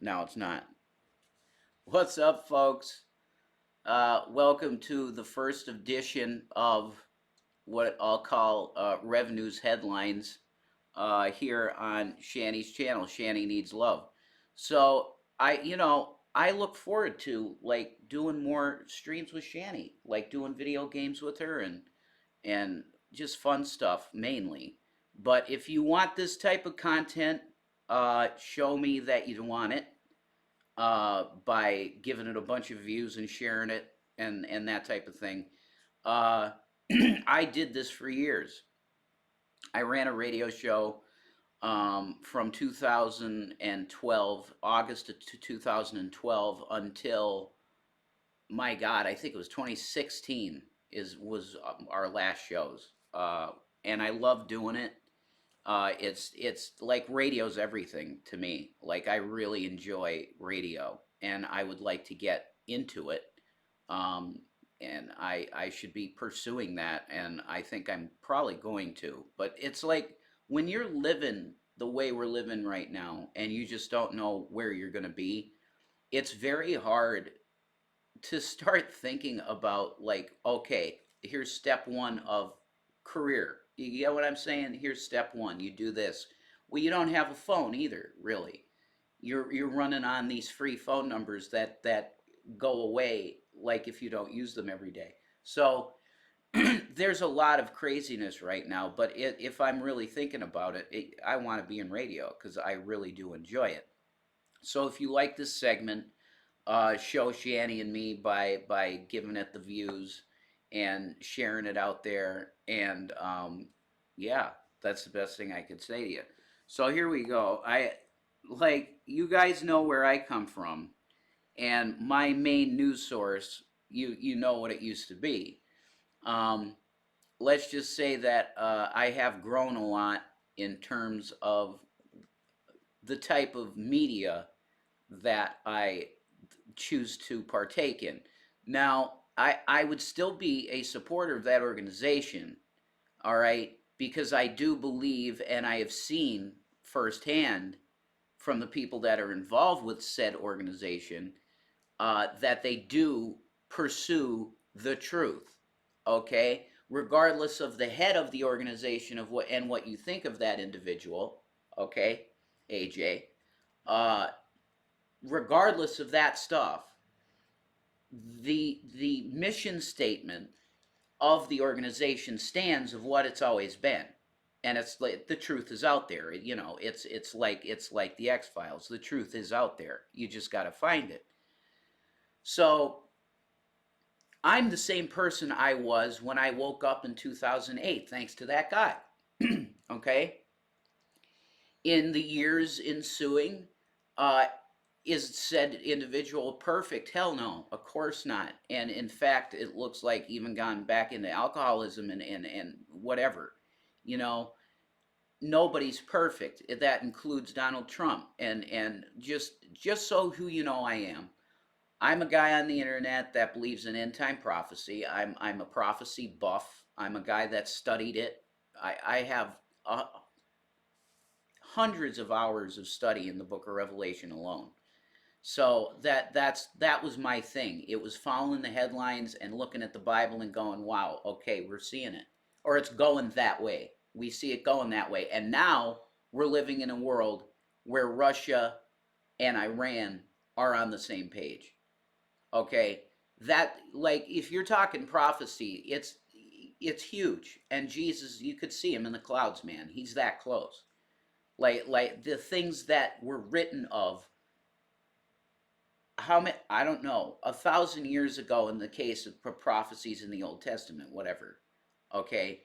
No, it's not. What's up, folks? Welcome to the first edition of what I'll call RevNews headlines here on Shanny's channel. Shanny Needs Love. So I look forward to like doing more streams with Shanny, like doing video games with her and just fun stuff mainly. But if you want this type of content, show me that you want it by giving it a bunch of views and sharing it and that type of thing. Uh, I did this for years. I ran a radio show from 2012, August to 2012 until my God, I think it was 2016 is was our last shows, and I love doing it. It's like radio's everything to me. Like I really enjoy radio, and I would like to get into it. Um, and I should be pursuing that, and I think I'm probably going to. But it's like when you're living the way we're living right now, and you just don't know where you're going to be. It's very hard to start thinking about like, okay, here's step one of career. You get what I'm saying? Here's step one. You do this. Well, you don't have a phone either, really. You're running on these free phone numbers that go away like if you don't use them every day. So there's a lot of craziness right now, but if I'm really thinking about it, I want to be in radio because I really do enjoy it. So if you like this segment, show Shanny and me by giving it the views and sharing it out there. And yeah, that's the best thing I could say to you. So here we go. I like you guys know where I come from, and my main news source. You know what it used to be. Um, let's just say that I have grown a lot in terms of the type of media that I choose to partake in. Now, I would still be a supporter of that organization, all right, because I do believe and I have seen firsthand from the people that are involved with said organization that they do pursue the truth, okay? Regardless of the head of the organization of what and what you think of that individual, okay, AJ. Uh, Regardless of that stuff, the mission statement of the organization stands of what it's always been, and it's like the truth is out there. It's like the X Files. The truth is out there. You just got to find it. So I'm the same person I was when I woke up in 2008, thanks to that guy. Okay, in the years ensuing, uh, is said individual perfect? Hell no, of course not. And in fact, it looks like even gone back into alcoholism and whatever. You know, nobody's perfect. That includes Donald Trump. And just so who you know I am. I'm a guy on the internet that believes in end time prophecy. I'm a prophecy buff. I'm a guy that studied it. I have hundreds of hours of study in the book of Revelation alone. So that was my thing. It was following the headlines and looking at the Bible and going, "Wow, okay, we're seeing it." Or it's going that way. We see it going that way. And now we're living in a world where Russia and Iran are on the same page. Okay? That like if you're talking prophecy, it's huge. And Jesus, you could see him in the clouds, man. He's that close. Like the things that were written of how many, I don't know, 1,000 years ago in the case of prophecies in the Old Testament, whatever. Okay,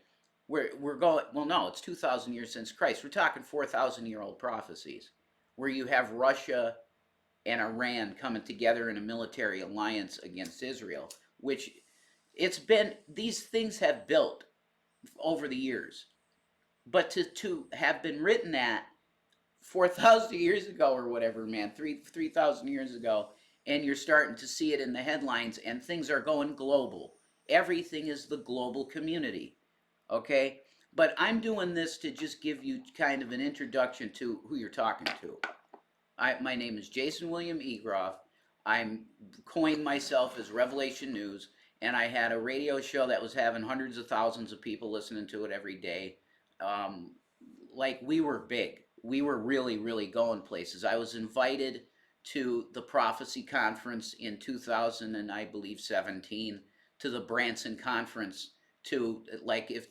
we're going. Well, no, it's 2,000 years since Christ. We're talking 4,000-year-old prophecies, where you have Russia and Iran coming together in a military alliance against Israel, which it's been these things have built over the years, but to have been written at 4,000 years ago or whatever, man, 3,000 years ago, and you're starting to see it in the headlines, and things are going global. Everything is the global community, okay? But I'm doing this to just give you kind of an introduction to who you're talking to, My name is Jason William Egroff. I'm coined myself as Revelation News, and I had a radio show that was having hundreds of thousands of people listening to it every day. Um, like we were big. We were really, really going places. I was invited to the Prophecy Conference in 2000 and I believe 17, to the Branson Conference, to like if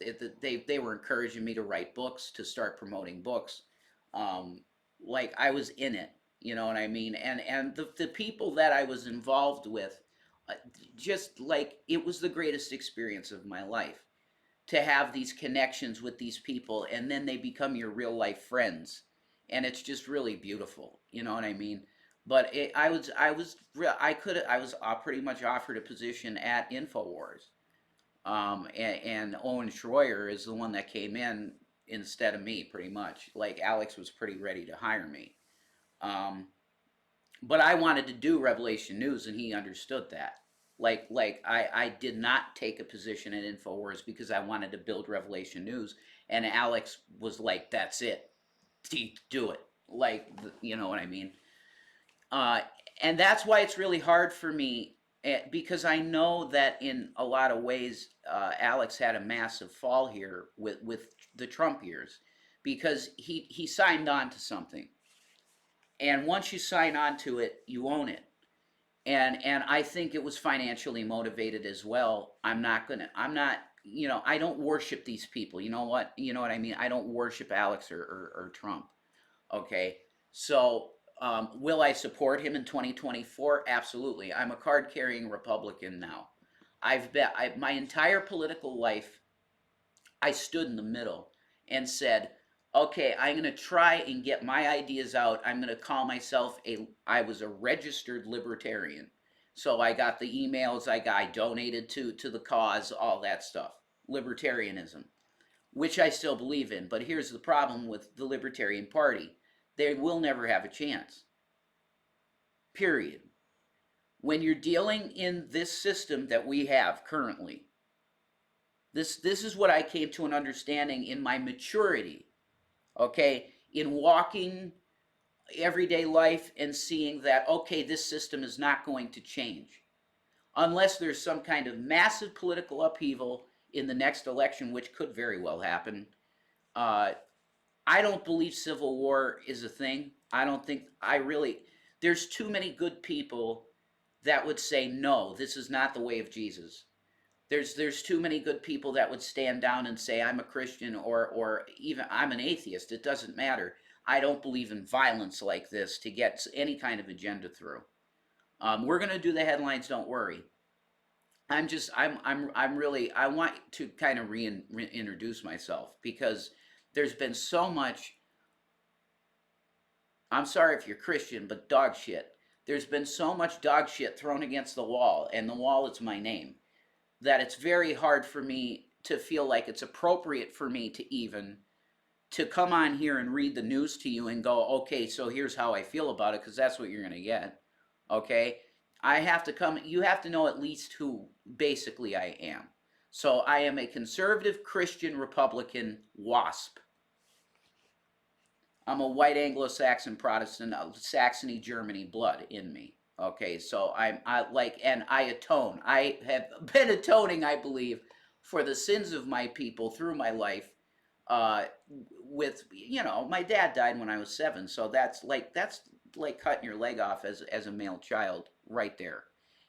they were encouraging me to write books, to start promoting books. Um, like I was in it, you know what I mean? And the people that I was involved with, uh, just like it was the greatest experience of my life to have these connections with these people, and then they become your real life friends, and it's just really beautiful, you know what I mean? But I was pretty much offered a position at Infowars, and Owen Schroyer is the one that came in instead of me, pretty much. Like Alex was pretty ready to hire me, um, but I wanted to do Revelation News, and he understood that. I did not take a position at Infowars because I wanted to build Revelation News, and Alex was like, "That's it, do it." Like, you know what I mean? Uh, and that's why it's really hard for me, because I know that in a lot of ways, Alex had a massive fall here with the Trump years, because he signed on to something, and once you sign on to it, you own it. And I think it was financially motivated as well. I'm not, you know, I don't worship these people. You know what I mean? I don't worship Alex or Trump. Okay. So, will I support him in 2024? Absolutely. I'm a card carrying Republican now. My entire political life, I stood in the middle and said, okay, I'm going to try and get my ideas out. I'm going to call myself I was a registered libertarian. So I got the emails, I donated to the cause, all that stuff. Libertarianism, which I still believe in. But here's the problem with the Libertarian Party: they will never have a chance. Period. When you're dealing in this system that we have currently, this is what I came to an understanding in my maturity, okay, in walking everyday life and seeing that, okay, this system is not going to change unless there's some kind of massive political upheaval in the next election, which could very well happen. uh, I don't believe civil war is a thing. I don't think I really There's too many good people that would say no, this is not the way of Jesus. There's too many good people that would stand down and say I'm a Christian, or even I'm an atheist. It doesn't matter. I don't believe in violence like this to get any kind of agenda through. We're gonna do the headlines. Don't worry. I'm really, I want to kind of reintroduce myself, because there's been so much. I'm sorry if you're Christian, but dog shit. There's been so much dog shit thrown against the wall, and the wall is my name, that it's very hard for me to feel like it's appropriate for me to even to come on here and read the news to you and go, okay, so here's how I feel about it, because that's what you're going to get. Okay? I have to come, you have to know at least who basically I am. So I am a conservative Christian Republican WASP. I'm a white Anglo-Saxon Protestant, Saxony, Germany blood in me. Okay, so and I atone. I have been atoning, I believe, for the sins of my people through my life. Uh, with my dad died when I was 7, so that's like cutting your leg off as a male child right there.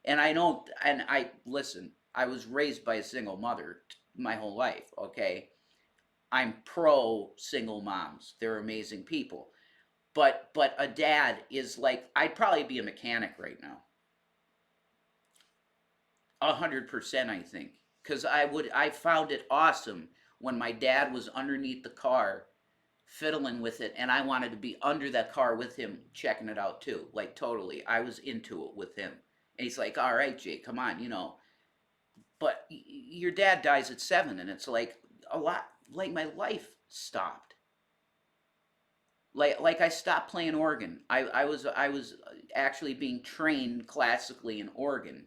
And I don't, and I listen. I was raised by a single mother my whole life. Okay, I'm pro single moms. They're amazing people. But a dad is like, I'd probably be a mechanic right now. 100%, I think, because I found it awesome when my dad was underneath the car fiddling with it, and I wanted to be under that car with him checking it out too. Like, totally, I was into it with him. And he's like, all right, Jake, come on, but your dad dies at 7, and it's like a lot, like my life stopped. Like I stopped playing organ. I was actually being trained classically in organ,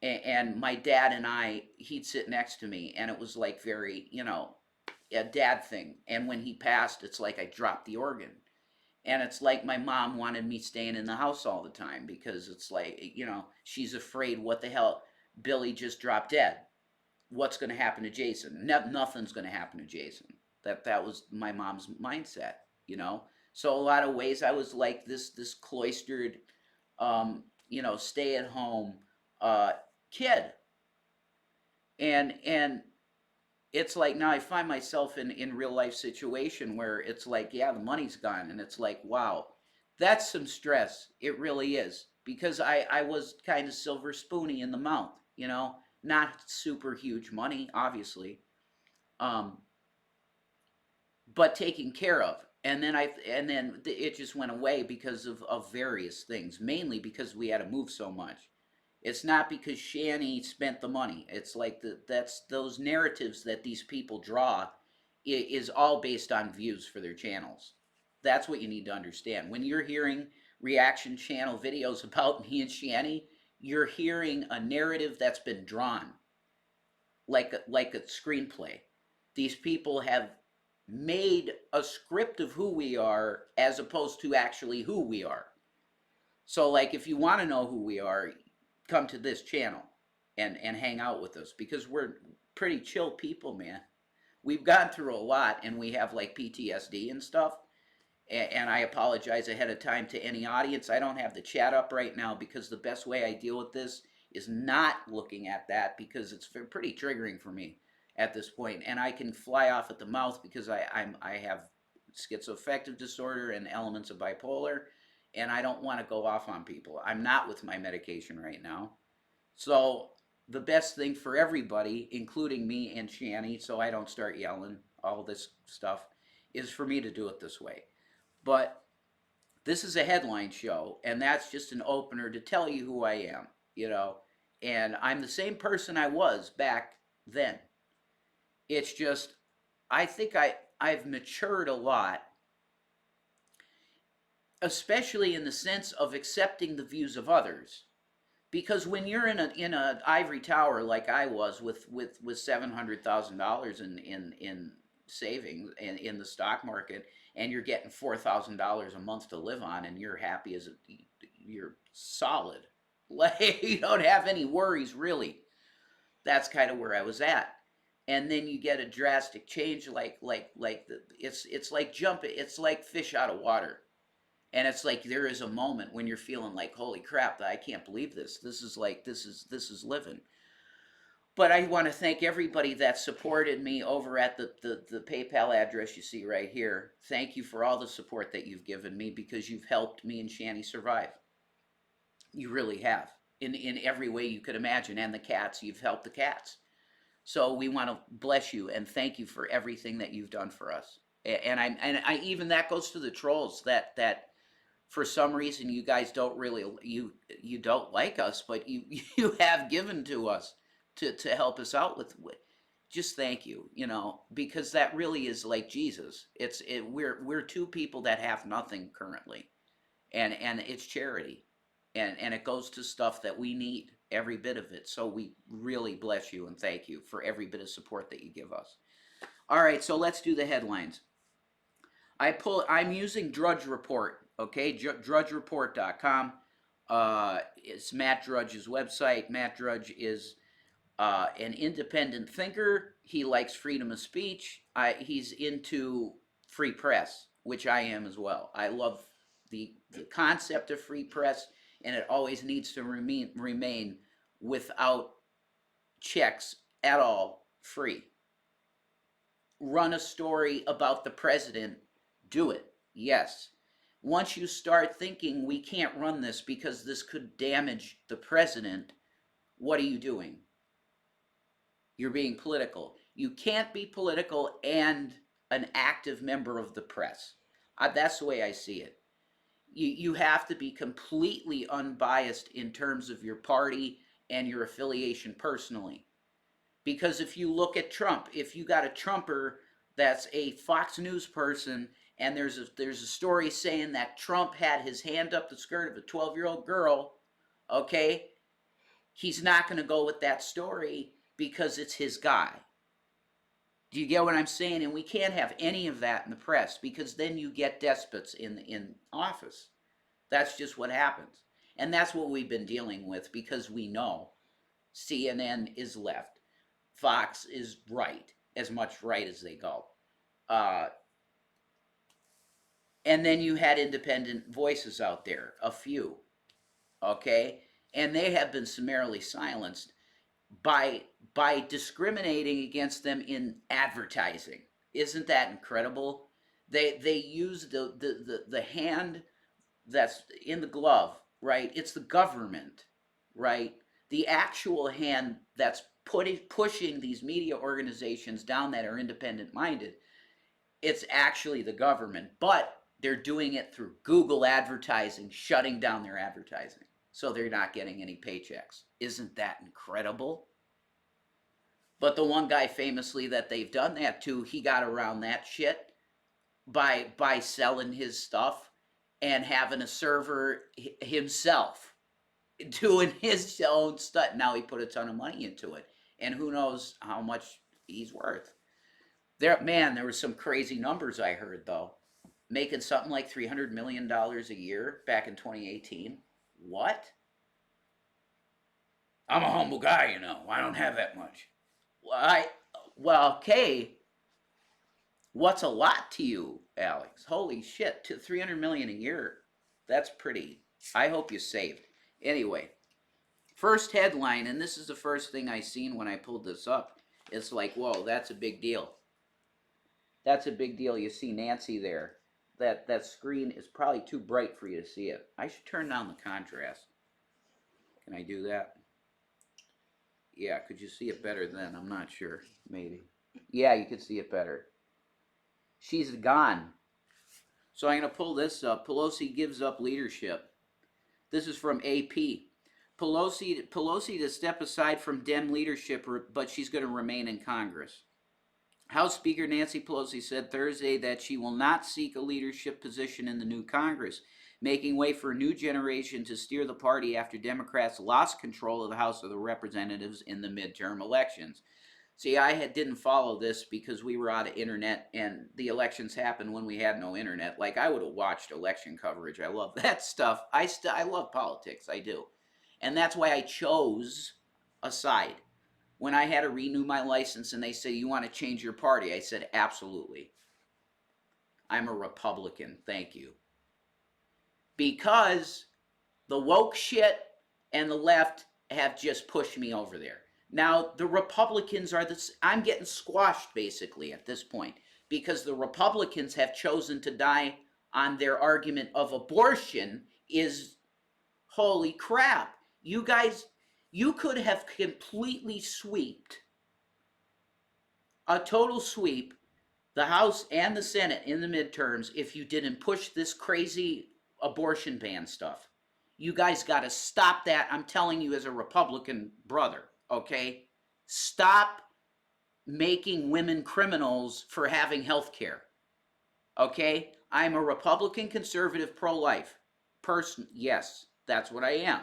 and my dad and he'd sit next to me, and it was like very, a dad thing. And when he passed, it's like I dropped the organ, And it's like my mom wanted me staying in the house all the time because it's like, she's afraid what the hell, Billy just dropped dead. What's going to happen to Jason? Nothing's going to happen to Jason. That was my mom's mindset, you know. So a lot of ways I was like this cloistered, stay at home uh, kid, and it's like now I find myself in real life situation where it's like, yeah, the money's gone, and it's like, wow, that's some stress. It really is, because I was kind of silver spoony in the mouth, not super huge money, obviously, um, but taken care of. And then it just went away because of various things, mainly because we had to move so much. It's not because Shanny spent the money. It's like that's those narratives that these people draw is all based on views for their channels. That's what you need to understand. When you're hearing reaction channel videos about me and Shanny, you're hearing a narrative that's been drawn like a screenplay. These people have made a script of who we are as opposed to actually who we are. So, like, if you want to know who we are, come to this channel and hang out with us, because we're pretty chill people, man. We've gone through a lot, and we have like PTSD and stuff. And I apologize ahead of time to any audience. I don't have the chat up right now because the best way I deal with this is not looking at that, because it's pretty triggering for me at this point, and I can fly off at the mouth because I have schizoaffective disorder and elements of bipolar, and I don't want to go off on people. I'm not with my medication right now, so the best thing for everybody, including me and Shanny, so I don't start yelling all this stuff, is for me to do it this way. But this is a headline show, and that's just an opener to tell you who I am, you know. And I'm the same person I was back then. It's just, I think I've matured a lot, especially in the sense of accepting the views of others. Because when you're in a ivory tower like I was with $700,000 in savings in the stock market, and you're getting $4,000 a month to live on, and you're happy as you're solid, like you don't have any worries really. That's kind of where I was at. And then you get a drastic change, it's like jumping, it's like fish out of water. And it's like there is a moment when you're feeling like, holy crap, I can't believe this. This is living. But I want to thank everybody that supported me over at the PayPal address you see right here. Thank you for all the support that you've given me, because you've helped me and Shanny survive. You really have. In every way you could imagine. And the cats, you've helped the cats. So we want to bless you and thank you for everything that you've done for us. And I even that goes to the trolls that for some reason you guys don't really you don't like us, but you you have given to us to help us out with just thank you, because that really is like Jesus. We're two people that have nothing currently, and it's charity, and it goes to stuff that we need, every bit of it. So we really bless you and thank you for every bit of support that you give us. All right, so let's do the headlines. I'm using Drudge Report, okay, drudgereport.com. It's Matt Drudge's website. Matt Drudge is an independent thinker. He likes freedom of speech. He's into free press, which I am as well. I love the concept of free press, and it always needs to remain without checks at all, free. Run a story about the president, do it. Yes. Once you start thinking we can't run this because this could damage the president, what are you doing? You're being political. You can't be political and an active member of the press. That's the way I see it. You have to be completely unbiased in terms of your party and your affiliation personally. Because if you look at Trump, if you got a Trumper that's a Fox News person, and there's a story saying that Trump had his hand up the skirt of a 12-year-old girl, okay, he's not going to go with that story because it's his guy. Do you get what I'm saying? And we can't have any of that in the press, because then you get despots in office. That's just what happens. And that's what we've been dealing with, because we know CNN is left, Fox is right, as much right as they go. Uh, and then you had independent voices out there, a few, okay? And they have been summarily silenced by discriminating against them in advertising. Isn't that incredible? They use the hand that's in the glove, right? It's the government, right? The actual hand that's pushing these media organizations down that are independent minded. It's actually the government, but they're doing it through Google advertising, shutting down their advertising. So they're not getting any paychecks. Isn't that incredible? But the one guy famously that they've done that to, he got around that shit by selling his stuff and having a server himself doing his own stuff. Now he put a ton of money into it, and who knows how much he's worth. There were some crazy numbers I heard though, making something like $300 million a year back in 2018. What? I'm a humble guy, you know. I don't have that much. Well, okay. What's a lot to you, Alex? Holy shit, to 300 million a year. That's pretty. I hope you saved. Anyway, first headline, and this is the first thing I seen when I pulled this up. It's like, whoa, that's a big deal. That's a big deal. You see Nancy there. That screen is probably too bright for you to see it. I should turn down the contrast. Can I do that? Yeah, could you see it better then? I'm not sure. Maybe. Yeah, you could see it better. She's gone. So I'm going to pull this up. Pelosi gives up leadership. This is from AP. Pelosi to step aside from Dem leadership, but she's going to remain in Congress. House Speaker Nancy Pelosi said Thursday that she will not seek a leadership position in the new Congress, making way for a new generation to steer the party after Democrats lost control of the House of the Representatives in the midterm elections. See, I didn't follow this because we were out of internet, and the elections happened when we had no internet. Like, I would have watched election coverage. I love that stuff. I love politics. I do. And that's why I chose a side. When I had to renew my license and they say, you want to change your party? I said, absolutely. I'm a Republican. Thank you. Because the woke shit and the left have just pushed me over there. Now, the Republicans are I'm getting squashed basically at this point, because the Republicans have chosen to die on their argument of abortion is, holy crap. You guys, you could have completely swept, a total sweep, the House and the Senate in the midterms if you didn't push this crazy abortion ban stuff. You guys got to stop that. I'm telling you as a Republican brother, okay? Stop making women criminals for having health care, okay? I'm a Republican, conservative, pro-life person. Yes, that's what I am.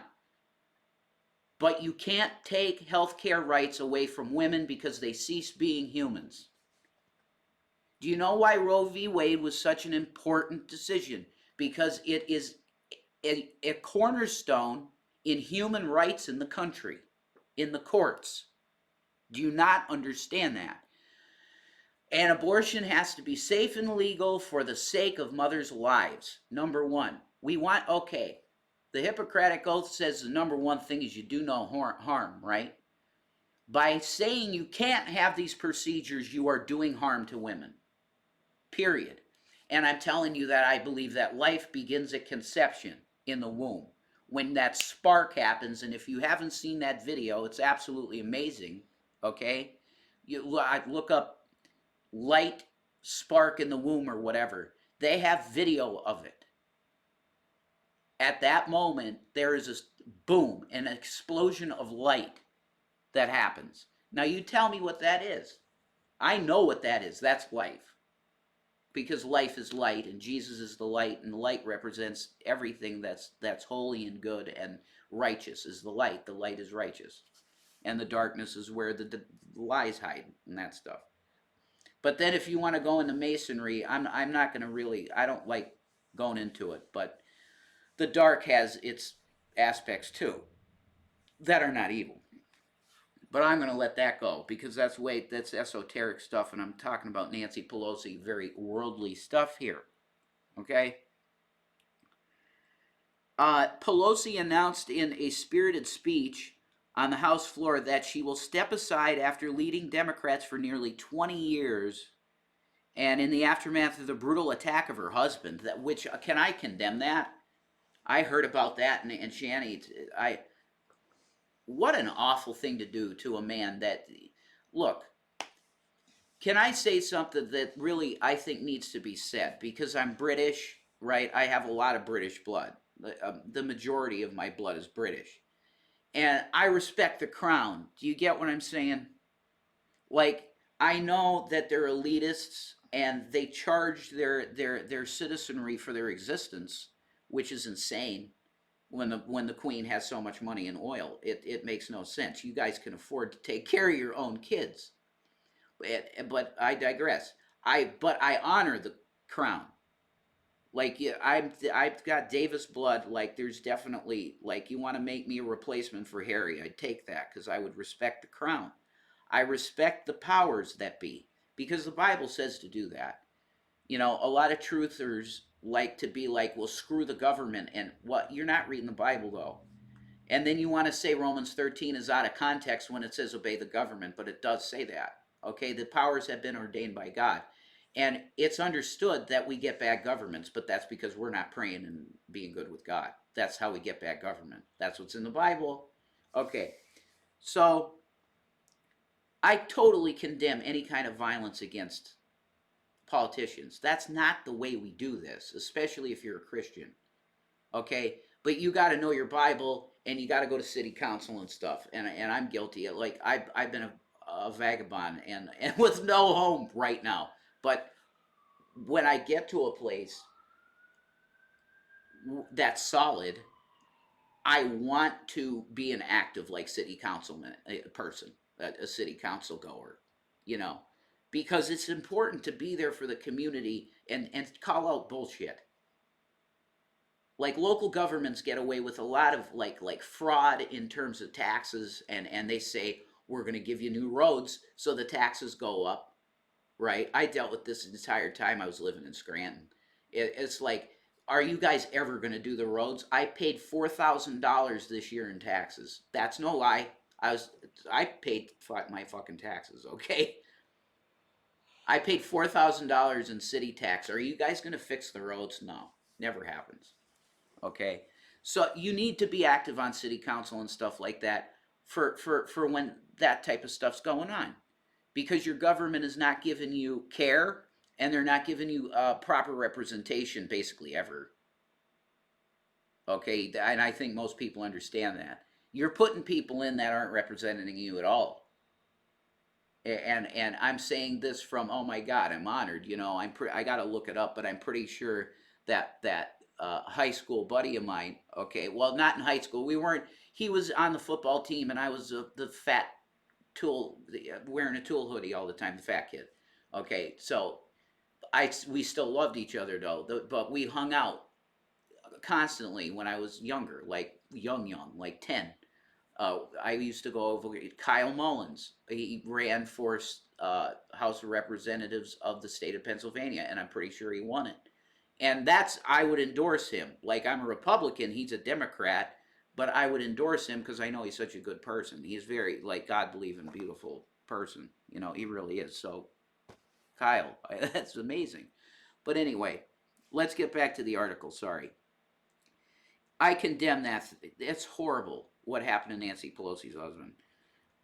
But you can't take health care rights away from women because they cease being humans. Do you know why Roe v. Wade was such an important decision? Because it is a cornerstone in human rights in the country, in the courts. Do you not understand that? And abortion has to be safe and legal for the sake of mothers' lives. Number one. We want, okay, the Hippocratic Oath says the number one thing is you do no harm, right? By saying you can't have these procedures, you are doing harm to women. Period. And I'm telling you that I believe that life begins at conception in the womb. When that spark happens, and if you haven't seen that video, it's absolutely amazing, okay? I look up light spark in the womb or whatever. They have video of it. At that moment, there is a boom, an explosion of light that happens. Now you tell me what that is. I know what that is. That's life. Because life is light, and Jesus is the light, and the light represents everything that's holy and good, and righteous is the light. The light is righteous. And the darkness is where the lies hide, and that stuff. But then if you want to go into masonry, I'm not going to really. I don't like going into it, but the dark has its aspects too that are not evil. But I'm going to let that go because that's esoteric stuff, and I'm talking about Nancy Pelosi, very worldly stuff here. Okay. Pelosi announced in a spirited speech on the House floor that she will step aside after leading Democrats for nearly 20 years, and in the aftermath of the brutal attack of her husband. That which can I condemn that? I heard about that, and Shanny, I what an awful thing to do to a man. That look, can I say something that really I think needs to be said? Because I'm British, right? I have a lot of British blood. The majority of my blood is British. And I respect the crown. Do you get what I'm saying? Like, I know that they're elitists and they charge their citizenry for their existence, which is insane. When the queen has so much money in oil, it makes no sense. You guys can afford to take care of your own kids. But I digress. I honor the crown. Like, yeah, I've got Davis blood. Like, there's definitely, like, you want to make me a replacement for Harry, I'd take that because I would respect the crown. I respect the powers that be because the Bible says to do that. A lot of truthers like to be like, well, screw the government, and what? You're not reading the Bible though. And then you want to say Romans 13 is out of context when it says obey the government, but it does say that. Okay, the powers have been ordained by God. And it's understood that we get bad governments, but that's because we're not praying and being good with God. That's how we get bad government. That's what's in the Bible. Okay, so I totally condemn any kind of violence against politicians. That's not the way we do this, especially if you're a Christian. Okay, but you got to know your Bible and you got to go to city council and stuff. And I'm guilty. Like I've been a vagabond and with no home right now. But when I get to a place that's solid, I want to be an active like city councilman person, a city council goer, you know, because it's important to be there for the community and call out bullshit. Like local governments get away with a lot of like fraud in terms of taxes, and they say we're going to give you new roads so the taxes go up, right? I dealt with this entire time I was living in Scranton. It's like, are you guys ever going to do the roads? I paid $4,000 this year in taxes. That's no lie. I paid my fucking taxes. Okay, I paid $4,000 in city tax. Are you guys going to fix the roads? No, never happens. Okay, so you need to be active on city council and stuff like that for when that type of stuff's going on, because your government is not giving you care and they're not giving you proper representation basically ever. Okay, and I think most people understand that. You're putting people in that aren't representing you at all. And I'm saying this from, oh my God, I'm honored. I got to look it up, but I'm pretty sure that high school buddy of mine. Okay, well, not in high school. We weren't. He was on the football team, and I was the fat tool, wearing a tool hoodie all the time, the fat kid. Okay, so we still loved each other though, but we hung out constantly when I was younger, like young, like 10. I used to go over Kyle Mullins. He ran for House of Representatives of the state of Pennsylvania, and I'm pretty sure he won it. And I would endorse him. Like, I'm a Republican, he's a Democrat, but I would endorse him because I know he's such a good person. He's very, like, God believing, beautiful person. He really is. So, Kyle, that's amazing. But anyway, let's get back to the article. Sorry. I condemn that. It's horrible what happened to Nancy Pelosi's husband.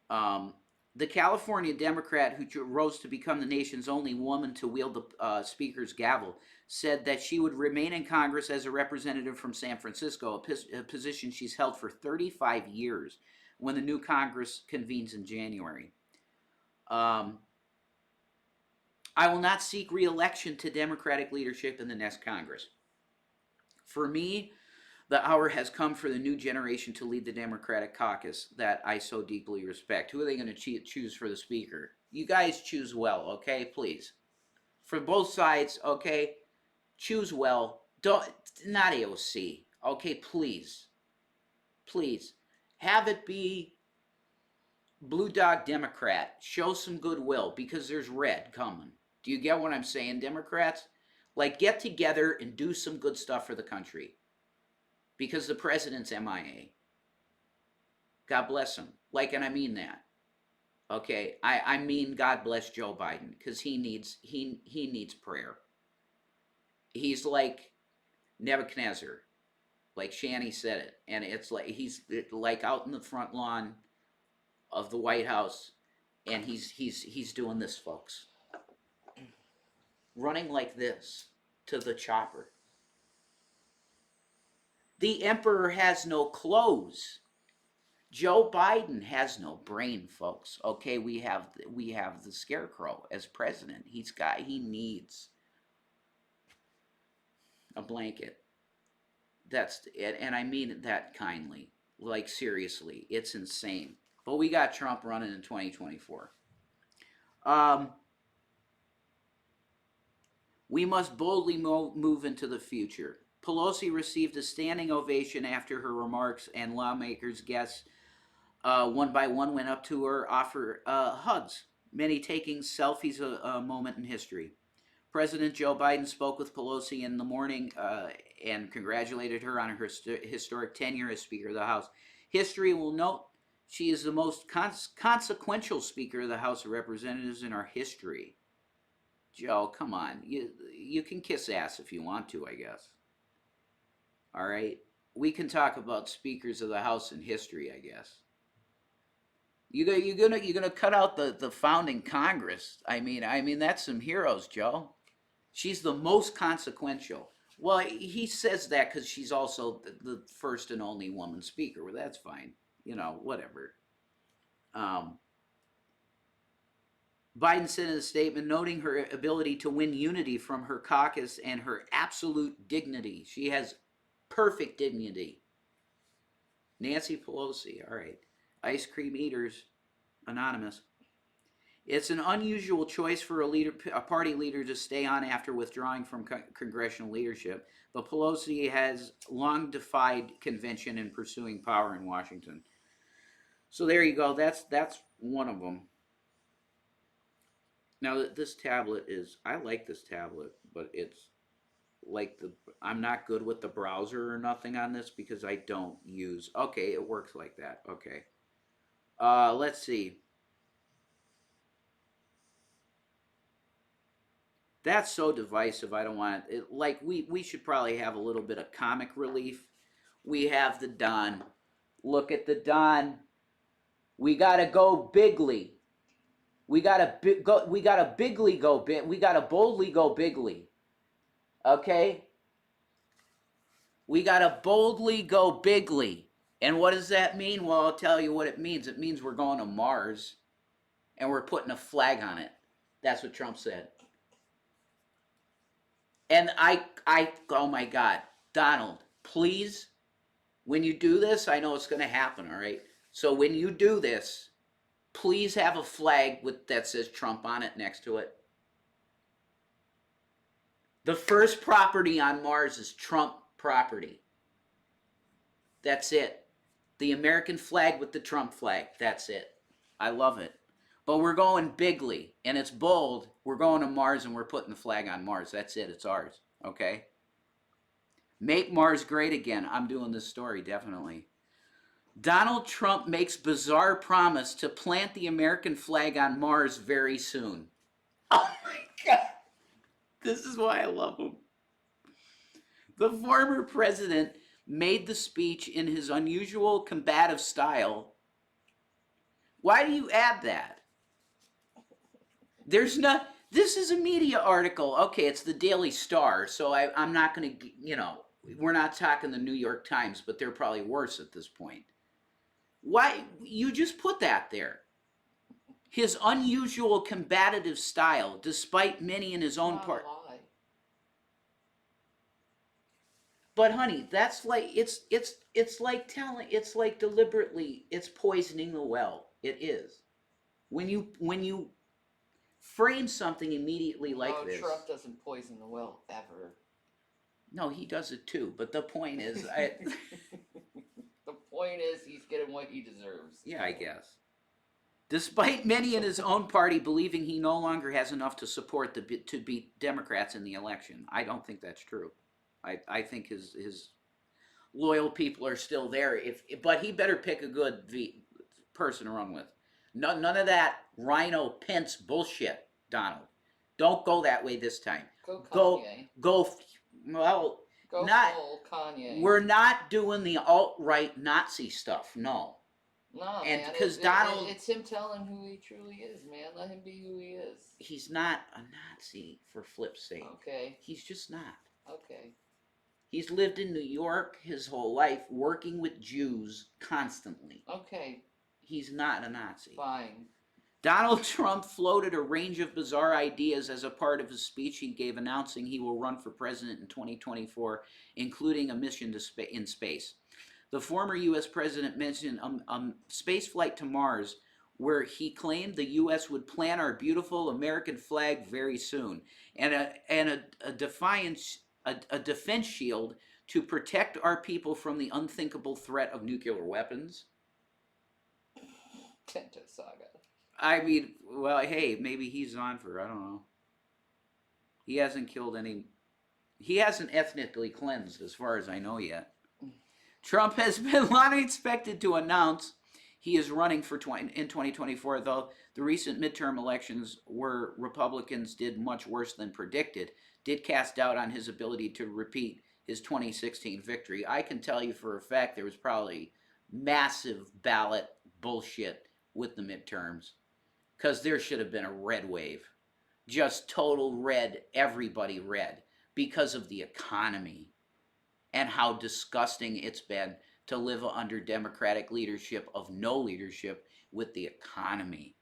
Um, the California Democrat who rose to become the nation's only woman to wield the Speaker's gavel said that she would remain in Congress as a representative from San Francisco, a position she's held for 35 years when the new Congress convenes in January. Um, I will not seek re-election to Democratic leadership in the next Congress. For me, the hour has come for the new generation to lead the Democratic caucus that I so deeply respect. Who are they going to choose for the Speaker? You guys choose well, okay? Please. For both sides, okay? Choose well. Don't, not AOC, okay? Please. Please. Have it be Blue Dog Democrat. Show some goodwill because there's red coming. Do you get what I'm saying, Democrats? Like, get together and do some good stuff for the country because the president's MIA. God bless him. Like, and I mean that. Okay, I mean God bless Joe Biden because he needs prayer. He's like Nebuchadnezzar, like Shanny said it, and it's like he's like out in the front lawn of the White House, and he's doing this, folks, running like this to the chopper. The emperor has no clothes. Joe Biden has no brain, folks. Okay, we have the scarecrow as president. He needs a blanket. That's it, and I mean that kindly. Like seriously, it's insane. But we got Trump running in 2024. Um, we must boldly move into the future. Pelosi received a standing ovation after her remarks, and lawmakers, guests, one by one went up to her, offer hugs, many taking selfies, a moment in history. President Joe Biden spoke with Pelosi in the morning and congratulated her on her historic tenure as Speaker of the House. History will note she is the most consequential Speaker of the House of Representatives in our history. Joe, come on. You can kiss ass if you want to, I guess. All right? We can talk about Speakers of the House in history, I guess. You're gonna cut out the founding Congress. I mean that's some heroes, Joe. She's the most consequential. Well, he says that because she's also the first and only woman speaker. Well, that's fine. Whatever. Um, Biden said in a statement noting her ability to win unity from her caucus and her absolute dignity. She has perfect dignity. Nancy Pelosi, all right. Ice cream eaters, anonymous. It's an unusual choice for a party leader to stay on after withdrawing from congressional leadership, but Pelosi has long defied convention in pursuing power in Washington. So there you go. That's one of them. Now this tablet is I like this tablet, but it's like I'm not good with the browser or nothing on this because I don't use. Okay, it works like that. Okay. Let's see. That's so divisive. I don't want it. Like we should probably have a little bit of comic relief. We have the Don. Look at the Don. We gotta go bigly. We gotta go. We gotta bigly go big. We gotta boldly go bigly. Okay. We gotta boldly go bigly. And what does that mean? Well, I'll tell you what it means. It means we're going to Mars, and we're putting a flag on it. That's what Trump said. And oh my God, Donald, please, when you do this, I know it's going to happen, all right? So when you do this, please have a flag that says Trump on it next to it. The first property on Mars is Trump property. That's it. The American flag with the Trump flag. That's it. I love it. But we're going bigly, and it's bold. We're going to Mars, and we're putting the flag on Mars. That's it. It's ours. Okay? Make Mars great again. I'm doing this story, definitely. Donald Trump makes bizarre promise to plant the American flag on Mars very soon. Oh my God. This is why I love him. The former president made the speech in his unusual combative style. Why do you add that? There's not. This is a media article. Okay, it's the Daily Star, so I'm not going to, we're not talking the New York Times, but they're probably worse at this point. Why? You just put that there. His unusual combative style, despite many in his own part. But honey, that's like it's like telling it's like deliberately it's poisoning the well. It is. When you frame something immediately like No, this. Trump doesn't poison the well ever. No, he does it too. But the point is, The point is, he's getting what he deserves. yeah, I guess. Despite many in his own party believing he no longer has enough to support to beat Democrats in the election, I don't think that's true. I think his loyal people are still there. But he better pick a good person to run with. None of that Rhino Pence bullshit, Donald. Don't go that way this time. Go Kanye. Go. Well, Go not. full Kanye. We're not doing the alt-right Nazi stuff. No. No, And man. because Donald, it's him telling who he truly is, man. Let him be who he is. he's not a Nazi for flip's sake. Okay. He's just not. Okay. He's lived in New York his whole life, working with Jews constantly. Okay. He's not a Nazi. Fine. Donald Trump floated a range of bizarre ideas as a part of his speech he gave announcing he will run for president in 2024, including a mission in space. The former U.S. president mentioned a space flight to Mars where he claimed the U.S. would plant our beautiful American flag very soon, and a defense shield to protect our people from the unthinkable threat of nuclear weapons. Kento Saga. I mean, well, hey, maybe he's on for, I don't know. He hasn't killed any. He hasn't ethnically cleansed, as far as I know yet. Trump has been long expected to announce he is running for in 2024, though the recent midterm elections, where Republicans did much worse than predicted, did cast doubt on his ability to repeat his 2016 victory. I can tell you for a fact there was probably massive ballot bullshit with the midterms, because there should have been a red wave. Just total red, everybody red, because of the economy and how disgusting it's been to live under Democratic leadership of no leadership, with the economy,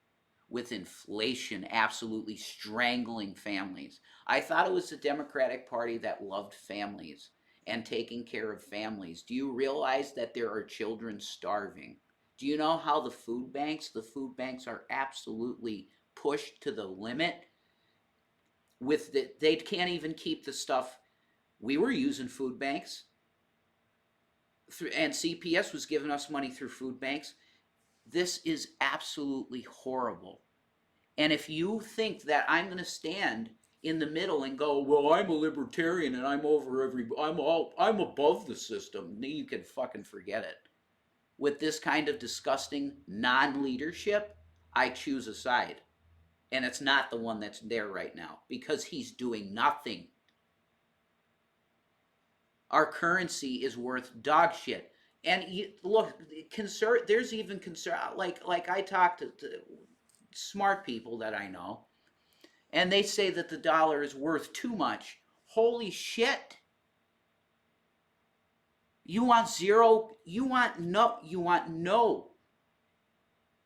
with inflation absolutely strangling families. I thought it was the Democratic Party that loved families and taking care of families. Do you realize that there are children starving? Do you know how the food banks are absolutely pushed to the limit? They can't even keep the stuff. We were using food banks, and CPS was giving us money through food banks. This is absolutely horrible. And if you think that I'm going to stand in the middle and go, well, I'm a libertarian and I'm above the system, you can fucking forget it. With this kind of disgusting non-leadership, I choose a side. And it's not the one that's there right now, because he's doing nothing. Our currency is worth dog shit. And look, there's even concern, like I talk to smart people that I know, and they say that the dollar is worth too much. Holy shit. You want no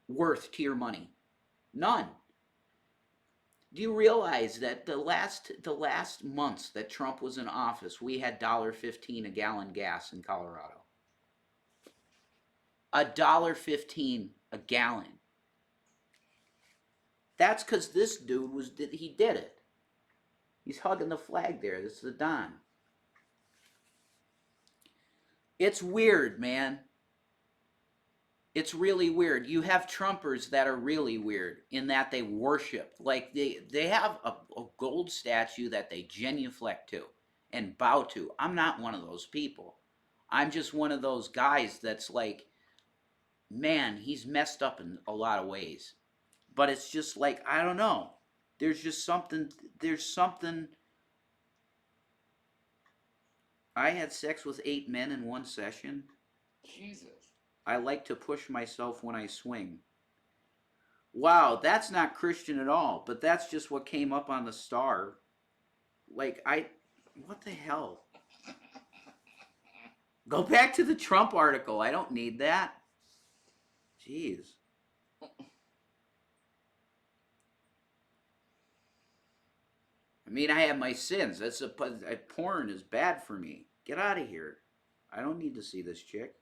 worth to your money. None. Do you realize that the last months that Trump was in office, we had $1.15 a gallon gas in Colorado? $1.15 a gallon. That's because this dude he did it. He's hugging the flag there. This is the Don. It's weird, man. It's really weird. You have Trumpers that are really weird in that they worship. Like they have a gold statue that they genuflect to and bow to. I'm not one of those people. I'm just one of those guys that's like, man, he's messed up in a lot of ways. But it's just like, I don't know. There's something. I had sex with 8 men in one session. Jesus. I like to push myself when I swing. Wow, that's not Christian at all, but that's just what came up on the star. What the hell? Go back to the Trump article. I don't need that. Jeez. I mean, I have my sins. Porn is bad for me. Get out of here. I don't need to see this chick.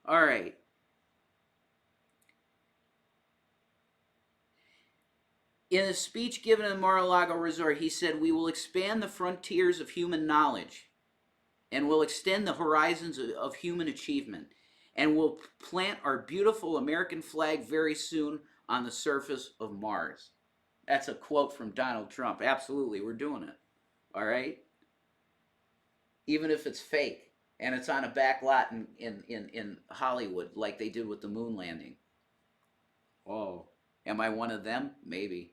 All right. In a speech given in Mar-a-Lago Resort, he said, "We will expand the frontiers of human knowledge and will extend the horizons of human achievement and will plant our beautiful American flag very soon on the surface of Mars." That's a quote from Donald Trump. Absolutely, we're doing it. All right? Even if it's fake and it's on a back lot in Hollywood, like they did with the moon landing. Oh, am I one of them? Maybe.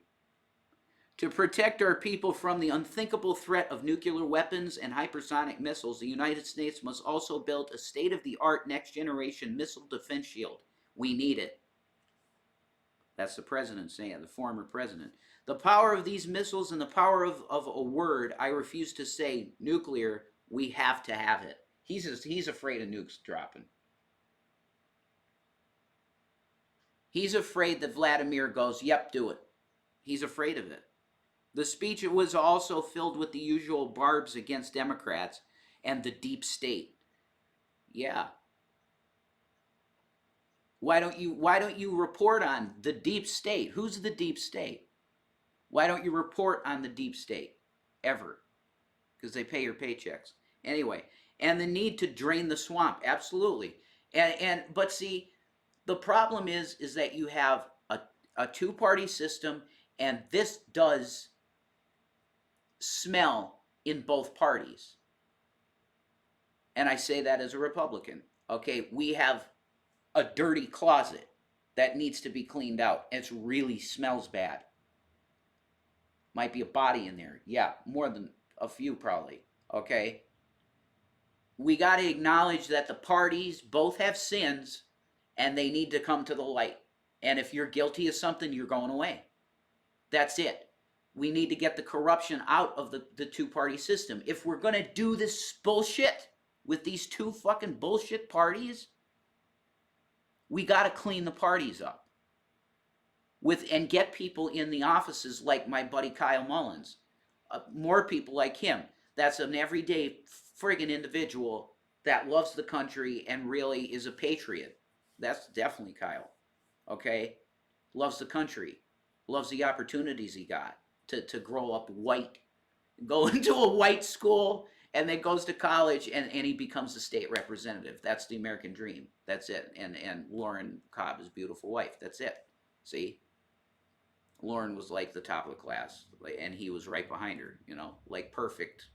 To protect our people from the unthinkable threat of nuclear weapons and hypersonic missiles, the United States must also build a state of the art next generation missile defense shield. We need it. That's the president saying, the former president. The power of these missiles and the power of a word, I refuse to say nuclear, we have to have it. He's afraid of nukes dropping. He's afraid that Vladimir goes, yep, do it. He's afraid of it. The speech was also filled with the usual barbs against Democrats and the deep state. Yeah. Why don't you report on the deep state? Who's the deep state? Why don't you report on the deep state ever? Because they pay your paychecks. Anyway, and the need to drain the swamp, absolutely. But see, the problem is that you have a two-party system, and this does smell in both parties. And I say that as a Republican. Okay, we have a dirty closet that needs to be cleaned out. It really smells bad. Might be a body in there. Yeah, more than a few probably. Okay. We got to acknowledge that the parties both have sins and they need to come to the light. And if you're guilty of something, you're going away. That's it. We need to get the corruption out of the two-party system. If we're going to do this bullshit with these two fucking bullshit parties, we got to clean the parties up and get people in the offices like my buddy Kyle Mullins. More people like him. That's an everyday friggin' individual that loves the country and really is a patriot. That's definitely Kyle. Okay? Loves the country. Loves the opportunities he got to grow up white. Go into a white school and then goes to college and he becomes a state representative. That's the American dream. That's it. And Lauren Cobb, his beautiful wife. That's it. See? Lauren was like the top of the class, and he was right behind her, like perfect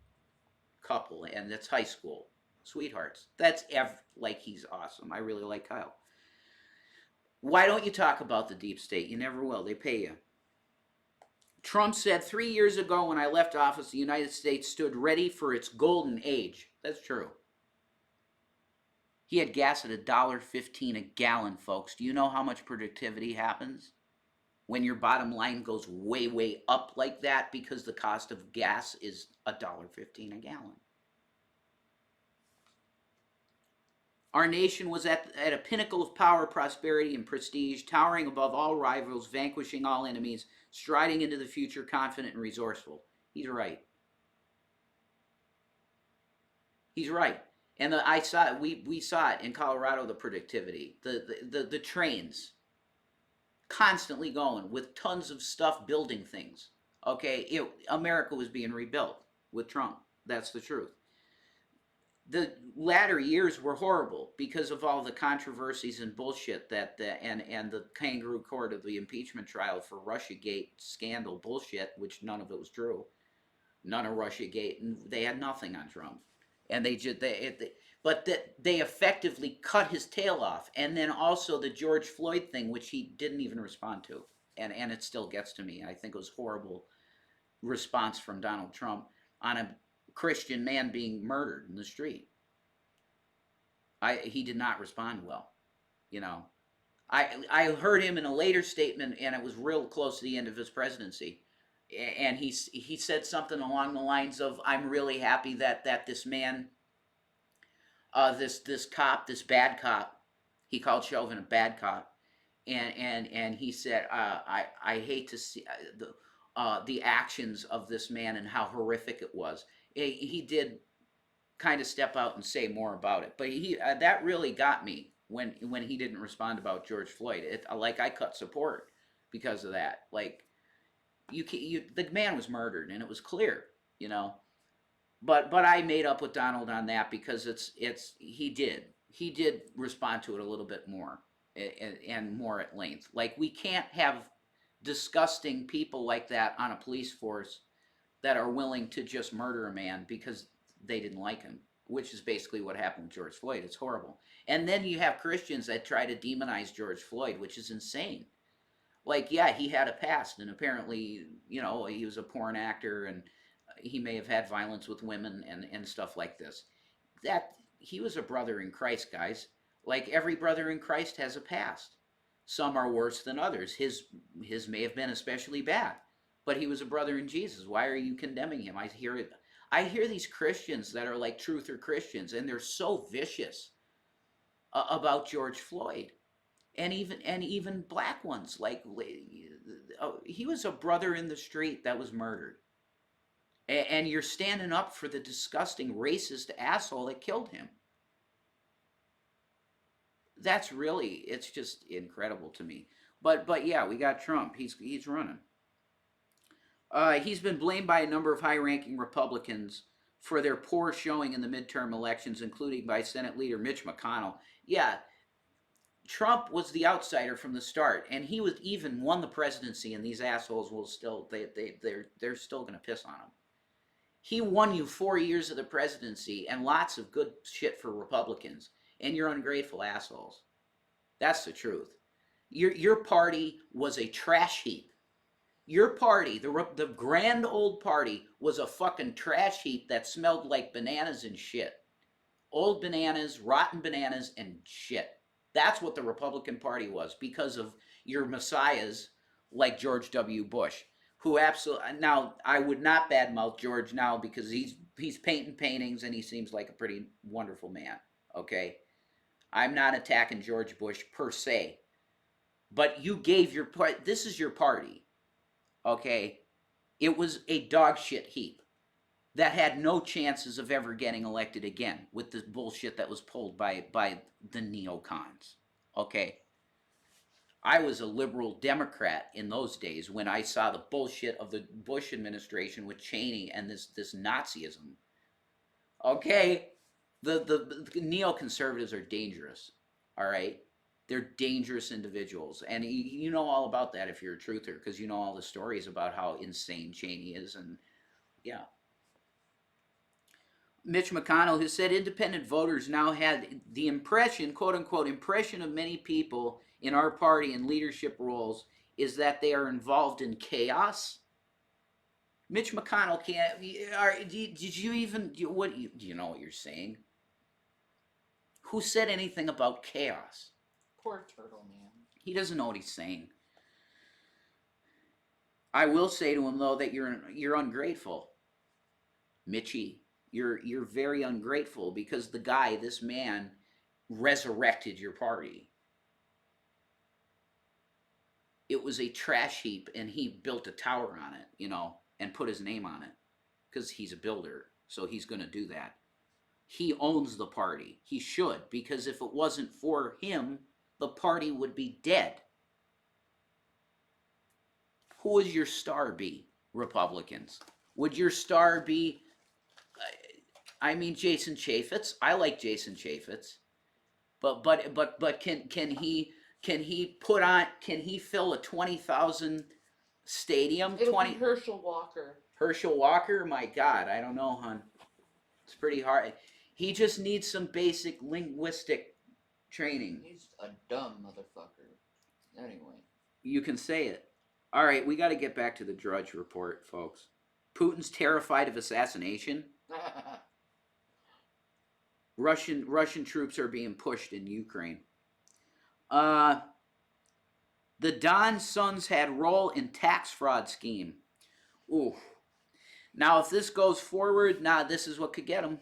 couple, and that's high school sweethearts. That's like he's awesome. I really like Kyle. Why don't you talk about the deep state? You never will. They pay you. Trump said 3 years ago when I left office, the United States stood ready for its golden age. That's true. He had gas at $1.15 a gallon, folks. Do you know how much productivity happens when your bottom line goes way, way up like that because the cost of gas is $1.15 a gallon? Our nation was at a pinnacle of power, prosperity, and prestige, towering above all rivals, vanquishing all enemies, striding into the future confident and resourceful. He's right. He's right. And I saw it, we saw it in Colorado, the productivity, the trains constantly going with tons of stuff building things. Okay, America was being rebuilt with Trump. That's the truth. The latter years were horrible because of all the controversies and bullshit and the kangaroo court of the impeachment trial for Russiagate scandal bullshit, which none of it was true. None of Russiagate, and they had nothing on Trump, and they effectively cut his tail off, and then also the George Floyd thing, which he didn't even respond to, and it still gets to me. I think it was horrible response from Donald Trump on a Christian man being murdered in the street. He did not respond well. You know, I heard him in a later statement, and it was real close to the end of his presidency, and he said something along the lines of, "I'm really happy that this man, this cop, this bad cop, he called Chauvin a bad cop, and he said, I hate to see the actions of this man and how horrific it was." He did kind of step out and say more about it, but he that really got me when he didn't respond about George Floyd. I cut support because of that. Like, The man was murdered, and it was clear, you know. But I made up with Donald on that because he did respond to it a little bit more and more at length. Like we can't have disgusting people like that on a police force that are willing to just murder a man because they didn't like him, which is basically what happened with George Floyd. It's horrible. And then you have Christians that try to demonize George Floyd, which is insane. Like, yeah, he had a past, and apparently, he was a porn actor, and he may have had violence with women and stuff like this. That he was a brother in Christ, guys. Like every brother in Christ has a past. Some are worse than others. His may have been especially bad, but he was a brother in Jesus. Why are you condemning him? I hear it. I hear these Christians that are like truther Christians, and they're so vicious about George Floyd, and even black ones. Like he was a brother in the street that was murdered, and you're standing up for the disgusting racist asshole that killed him. It's just incredible to me. But yeah, we got Trump. He's running. He's been blamed by a number of high-ranking Republicans for their poor showing in the midterm elections, including by Senate Leader Mitch McConnell. Yeah, Trump was the outsider from the start, and he was even won the presidency, and these assholes will still they're still gonna piss on him. He won you 4 years of the presidency and lots of good shit for Republicans, and you're ungrateful assholes. That's the truth. Your party was a trash heap. Your party, the grand old party, was a fucking trash heap that smelled like bananas and shit. Old bananas, rotten bananas, and shit. That's what the Republican Party was because of your messiahs like George W. Bush, who absolutely. Now, I would not badmouth George now because he's painting paintings and he seems like a pretty wonderful man. Okay, I'm not attacking George Bush per se, but you gave your part. This is your party. Okay, it was a dog shit heap that had no chances of ever getting elected again with the bullshit that was pulled by the neocons. Okay, I was a liberal Democrat in those days when I saw the bullshit of the Bush administration with Cheney and this Nazism. Okay, the neoconservatives are dangerous. All right, they're dangerous individuals, and you know all about that if you're a truther because you know all the stories about how insane Cheney is, and yeah. Mitch McConnell, who said independent voters now had the impression, quote unquote, impression of many people in our party in leadership roles is that they are involved in chaos. Mitch McConnell can't. Did you even do you know what you're saying? Who said anything about chaos? Poor turtle man. He doesn't know what he's saying. I will say to him though that you're ungrateful, Mitchie. You're very ungrateful because this man, resurrected your party. It was a trash heap, and he built a tower on it, and put his name on it because he's a builder, so he's going to do that. He owns the party. He should, because if it wasn't for him, the party would be dead. Who would your star be, Republicans? Would your star be, Jason Chaffetz? I like Jason Chaffetz, but can he fill a 20,000 stadium? It'll 20 be Herschel Walker. Herschel Walker? My God, I don't know, hon. It's pretty hard. He just needs some basic linguistic training. He's a dumb motherfucker. Anyway. You can say it. All right, we got to get back to the Drudge Report, folks. Putin's terrified of assassination. Russian troops are being pushed in Ukraine. The Don sons had role in tax fraud scheme. Ooh. Now, if this goes forward, this is what could get them.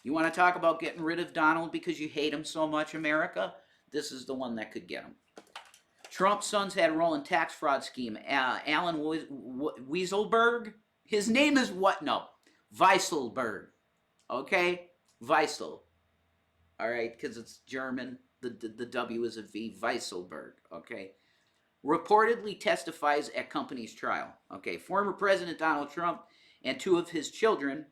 You want to talk about getting rid of Donald because you hate him so much, America? This is the one that could get him. Trump's sons had a role in tax fraud scheme. Alan Wieselberg? His name is what? No. Weisselberg. Okay? Weissel. All right? Because it's German. The W is a V. Weisselberg. Okay? reportedly testifies at company's trial. Okay, former President Donald Trump and two of his children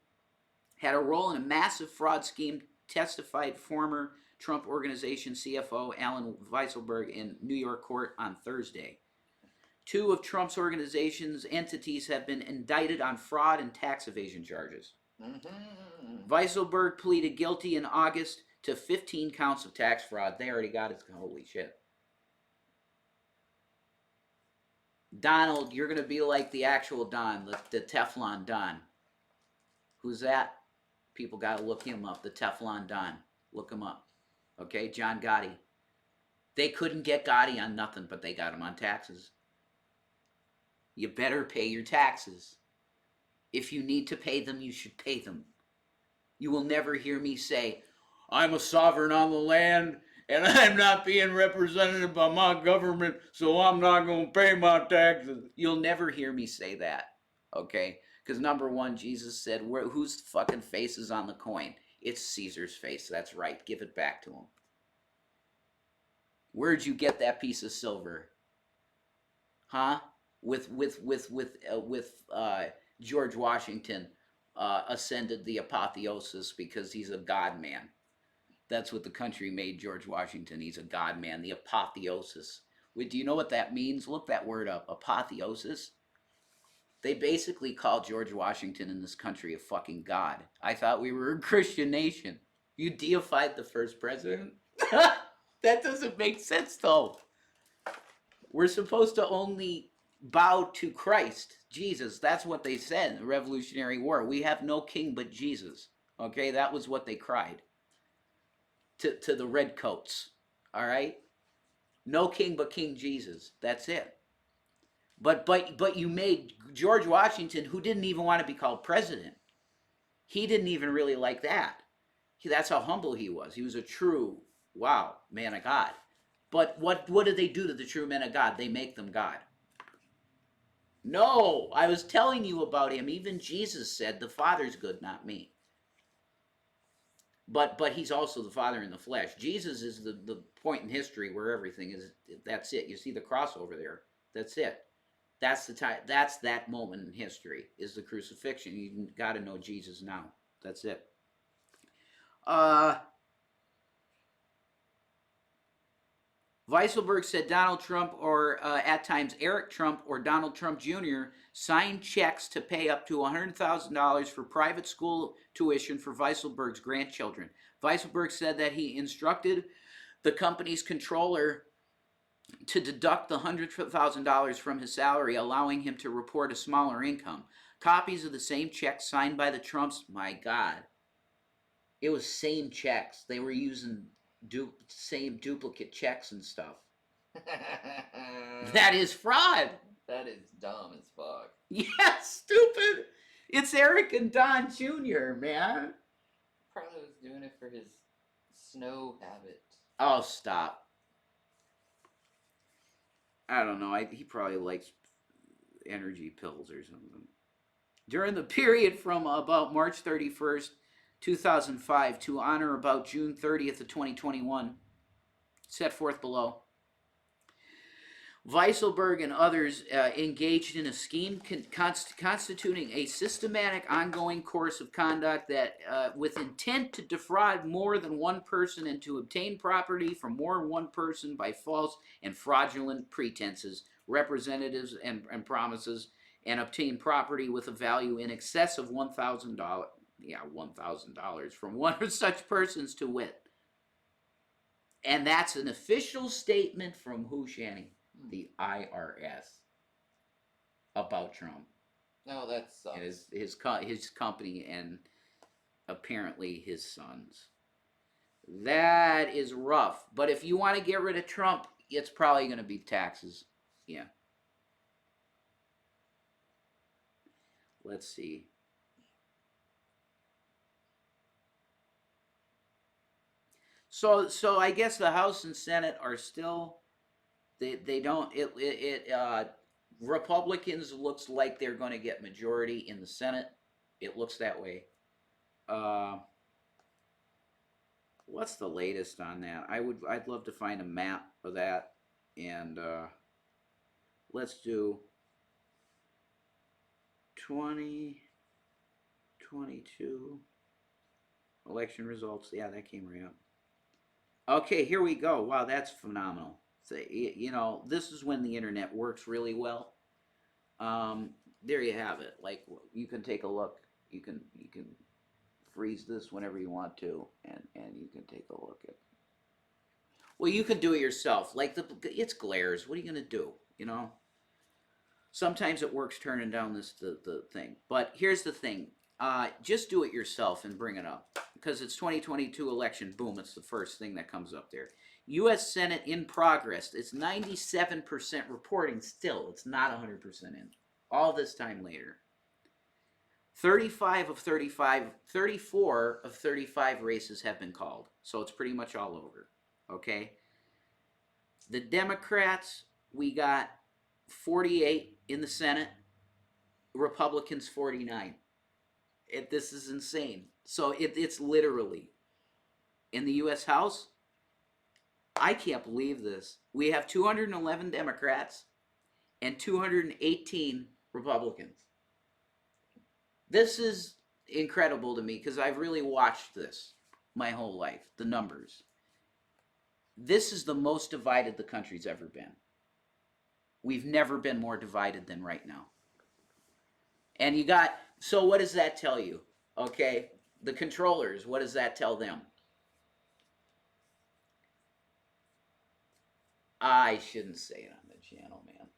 had a role in a massive fraud scheme, testified former Trump Organization CFO Alan Weisselberg in New York court on Thursday. Two of Trump's organization's entities have been indicted on fraud and tax evasion charges. Weisselberg pleaded guilty in August to 15 counts of tax fraud. They already got it. Holy shit. Donald, you're going to be like the actual Don, the Teflon Don. Who's that? People got to look him up. The Teflon Don. Look him up. Okay, John Gotti. They couldn't get Gotti on nothing, but they got him on taxes. You better pay your taxes. If you need to pay them, you should pay them. You will never hear me say, I'm a sovereign on the land and I'm not being represented by my government, so I'm not going to pay my taxes. You'll never hear me say that, okay? Because number one, Jesus said, whose fucking face is on the coin? It's Caesar's face. That's right. Give it back to him. Where'd you get that piece of silver? Huh? With George Washington ascended the apotheosis because he's a god man. That's what the country made George Washington. He's a god man. The apotheosis. Do you know what that means? Look that word up. Apotheosis. They basically called George Washington in this country a fucking god. I thought we were a Christian nation. You deified the first president? That doesn't make sense, though. We're supposed to only bow to Christ, Jesus. That's what they said in the Revolutionary War. We have no king but Jesus. Okay, that was what they cried to the redcoats. All right, no king but King Jesus. That's it. But you made George Washington, who didn't even want to be called president. He didn't even really like that. That's how humble he was. He was a true, wow, man of God. But what did they do to the true men of God? They make them God. No, I was telling you about him. Even Jesus said, the Father's good, not me. But he's also the Father in the flesh. Jesus is the point in history where everything is, that's it. You see the cross over there. That's it. That's the time. That's that moment in history, is the crucifixion. You got to know Jesus now. That's it. Weisselberg said Donald Trump, or at times Eric Trump or Donald Trump Jr., signed checks to pay up to $100,000 for private school tuition for Weisselberg's grandchildren. Weisselberg said that he instructed the company's controller to deduct the $100,000 from his salary, allowing him to report a smaller income. Copies of the same checks signed by the Trumps, my God, it was same checks. They were using same duplicate checks and stuff. That is fraud. That is dumb as fuck. Yeah, stupid. It's Eric and Don Jr., man. Probably was doing it for his snow habit. Oh, stop. I don't know. He probably likes energy pills or something. During the period from about March 31st, 2005 to honor about June 30th of 2021, set forth below, Weisselberg and others engaged in a scheme constituting a systematic ongoing course of conduct that with intent to defraud more than one person and to obtain property from more than one person by false and fraudulent pretenses, representatives, and promises, and obtain property with a value in excess of $1,000. Yeah, $1,000 from one of such persons, to wit. And that's an official statement from who, Shanny? The IRS about Trump. No, that sucks. And his company and apparently his sons. That is rough. But if you want to get rid of Trump, it's probably going to be taxes. Yeah. Let's see. So I guess the House and Senate are still, they don't, Republicans looks like they're going to get majority in the Senate. It looks that way. What's the latest on that? I'd love to find a map of that, and let's do 2022 election results. Yeah, that came right up. Okay, here we go. Wow, that's phenomenal. So, this is when the internet works really well. Um, there you have it. Like, you can take a look. You can freeze this whenever you want to, and you can take a look at. Well, you can do it yourself. Like it's glares. What are you gonna do? Sometimes it works turning down the thing. But here's the thing. Just do it yourself and bring it up because it's 2022 election. Boom! It's the first thing that comes up there. U.S. Senate in progress. It's 97% reporting still. It's not 100% in. All this time later. 35 of 35, 34 of 35 races have been called. So it's pretty much all over. Okay? The Democrats, we got 48 in the Senate, Republicans 49. This is insane. So it's literally in the U.S. House. I can't believe this. We have 211 Democrats and 218 Republicans. This is incredible to me because I've really watched this my whole life, the numbers. This is the most divided the country's ever been. We've never been more divided than right now. And so what does that tell you? Okay, the controllers, what does that tell them? I shouldn't say it on the channel, man.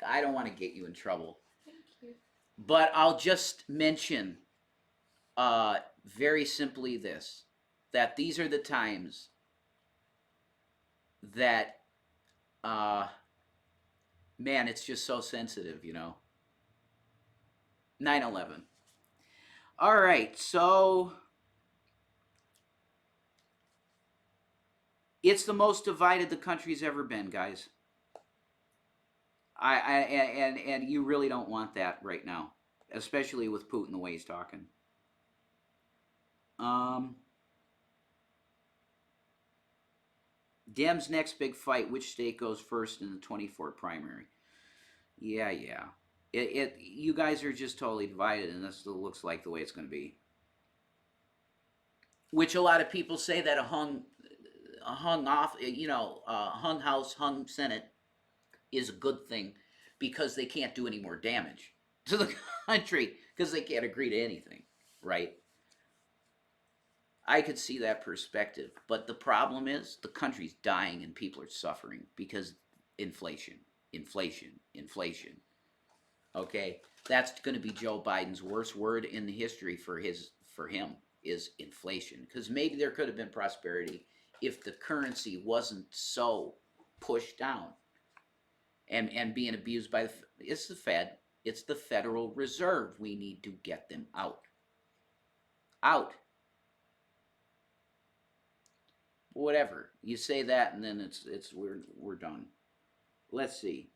I don't want to get you in trouble. Thank you. But I'll just mention very simply this, that these are the times that, man, it's just so sensitive, 9/11. All right, so it's the most divided the country's ever been, guys. And you really don't want that right now, especially with Putin the way he's talking. Dems next big fight. Which state goes first in the 24 primary? Yeah. You guys are just totally divided, and this looks like the way it's going to be. Which a lot of people say that a hung House, hung Senate is a good thing because they can't do any more damage to the country because they can't agree to anything, right? I could see that perspective, but the problem is the country's dying and people are suffering because inflation. Okay, that's going to be Joe Biden's worst word in the history for him is inflation, because maybe there could have been prosperity if the currency wasn't so pushed down and being abused by it's the Fed, it's the Federal Reserve. We need to get them out. Whatever you say that, and then we're done. Let's see.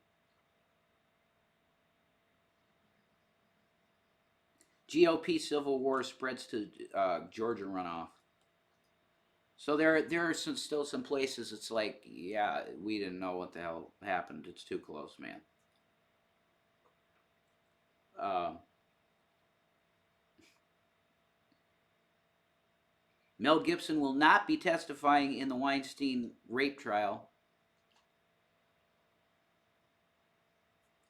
GOP civil war spreads to Georgia runoff. So there are still some places it's like, yeah, we didn't know what the hell happened. It's too close, man. Mel Gibson will not be testifying in the Weinstein rape trial.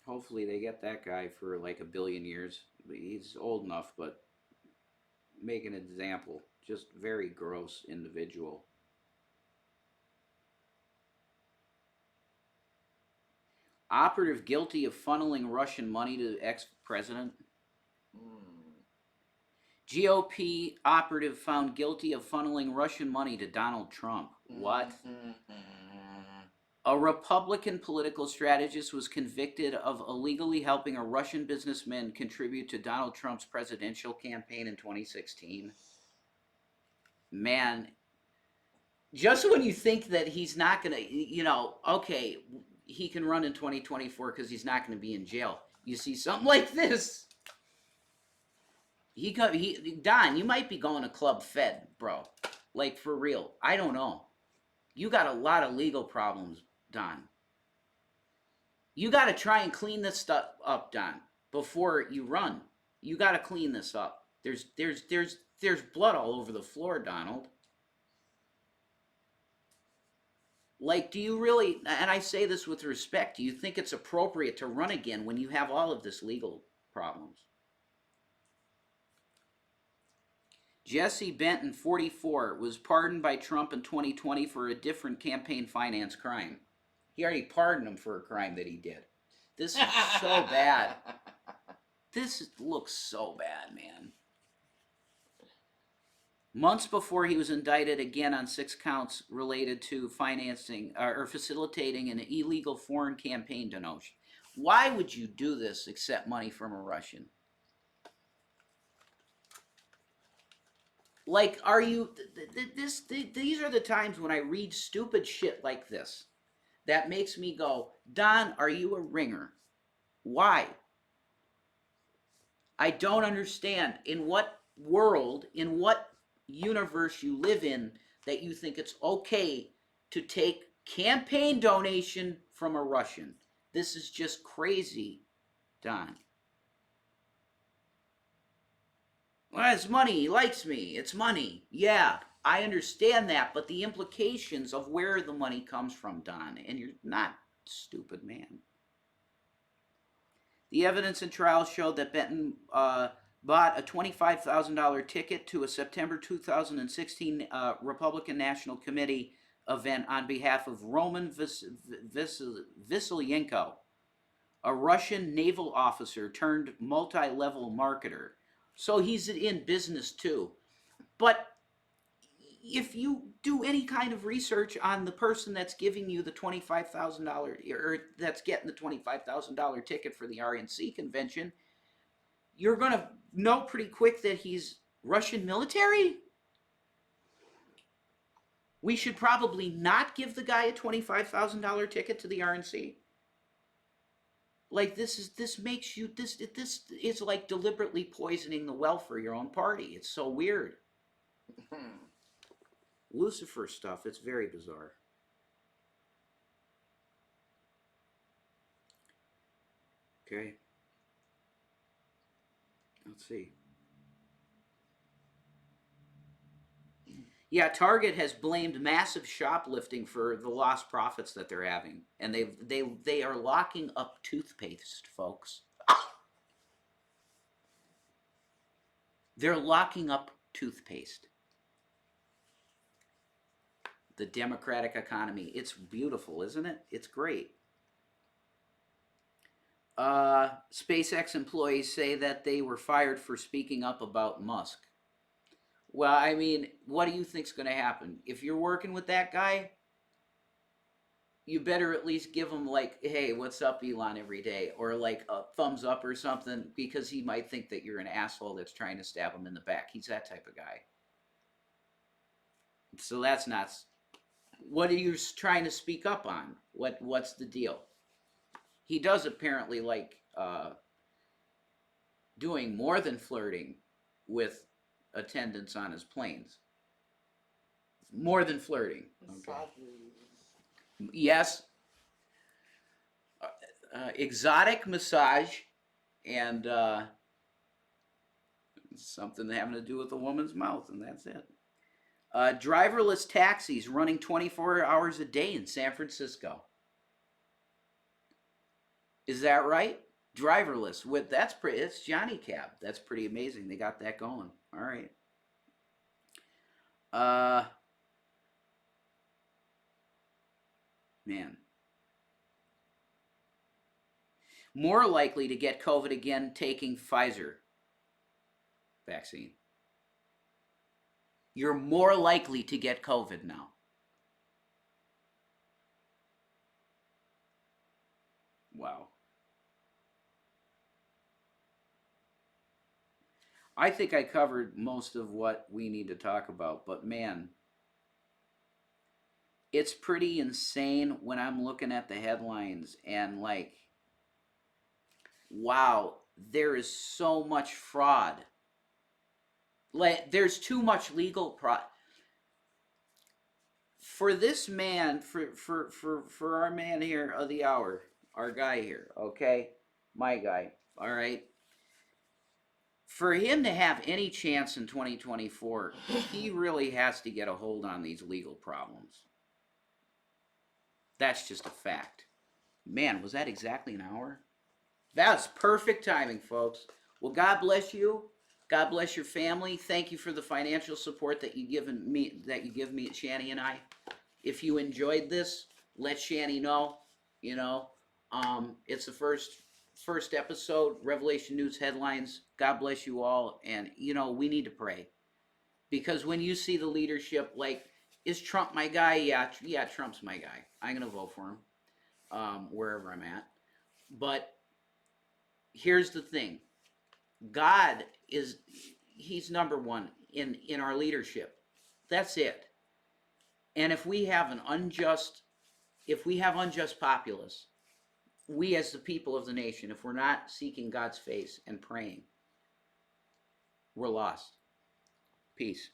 Hopefully they get that guy for like 1 billion years. He's old enough, but make an example. Just very gross individual. Operative guilty of funneling Russian money to ex-president. GOP operative found guilty of funneling Russian money to Donald Trump. What? A Republican political strategist was convicted of illegally helping a Russian businessman contribute to Donald Trump's presidential campaign in 2016. Man, just when you think that he's not going to, okay, he can run in 2024 because he's not going to be in jail. You see something like this. Don, you might be going to Club Fed, bro. Like, for real. I don't know. You got a lot of legal problems, Don. You got to try and clean this stuff up, Don, before you run. You got to clean this up. There's blood all over the floor, Donald. Like, do you really, and I say this with respect, do you think it's appropriate to run again when you have all of this legal problems? Jesse Benton, 44, was pardoned by Trump in 2020 for a different campaign finance crime. He already pardoned him for a crime that he did. This is so bad. This looks so bad, man. Months before he was indicted again on 6 counts related to financing or facilitating an illegal foreign campaign donation. Why would you do this, accept money from a Russian? Like, are you? These are the times when I read stupid shit like this that makes me go, Don, are you a ringer? Why? I don't understand in what world, in what universe you live in that you think it's okay to take campaign donation from a Russian. This is just crazy, Don. Well, it's money. He likes me. It's money. Yeah, I understand that, but the implications of where the money comes from, Don, and you're not stupid, man. The evidence in trial showed that Benton bought a $25,000 ticket to a September 2016 Republican National Committee event on behalf of Roman Vasilyenko, a Russian naval officer turned multi-level marketer. So he's in business too. But if you do any kind of research on the person that's giving you the $25,000 or that's getting the $25,000 ticket for the RNC convention, you're going to know pretty quick that he's Russian military. We should probably not give the guy a $25,000 ticket to the RNC. Like this makes you this is like deliberately poisoning the well for your own party. It's so weird. Lucifer stuff, it's very bizarre. Okay. Let's see. Yeah, Target has blamed massive shoplifting for the lost profits that they're having, and they are locking up toothpaste, folks. They're locking up toothpaste. The democratic economy. It's beautiful, isn't it? It's great. SpaceX employees say that they were fired for speaking up about Musk. Well, I mean, what do you think's going to happen? If you're working with that guy, you better at least give him like, "Hey, what's up, Elon?" every day, or like a thumbs up or something, because he might think that you're an asshole that's trying to stab him in the back. He's that type of guy. So that's not. What are you trying to speak up on? What's the deal? He does apparently like doing more than flirting with attendants on his planes. More than flirting. Okay. Yes. Exotic massage and something having to do with a woman's mouth, and that's it. Driverless taxis running 24 hours a day in San Francisco. Is that right? Driverless with that's pretty. It's Johnny Cab. That's pretty amazing. They got that going. All right. Man. More likely to get COVID again taking Pfizer vaccine. You're more likely to get COVID now. Wow. I think I covered most of what we need to talk about, but man, it's pretty insane when I'm looking at the headlines and like, wow, there is so much fraud. Like, there's too much legal for this man, for our man here of the hour, our guy here, okay? My guy, all right? For him to have any chance in 2024, he really has to get a hold on these legal problems. That's just a fact. Man, was that exactly an hour? That's perfect timing, folks. Well, God bless you. God bless your family. Thank you for the financial support that you give me, Shani and I. If you enjoyed this, let Shani know. You know, it's the first episode. Revelation News headlines. God bless you all, and we need to pray because when you see the leadership, like, is Trump my guy? Yeah, Trump's my guy. I'm gonna vote for him wherever I'm at. But here's the thing: God is He's number one in our leadership. That's it. And if we have unjust populace, we as the people of the nation, if we're not seeking God's face and praying, we're lost. Peace.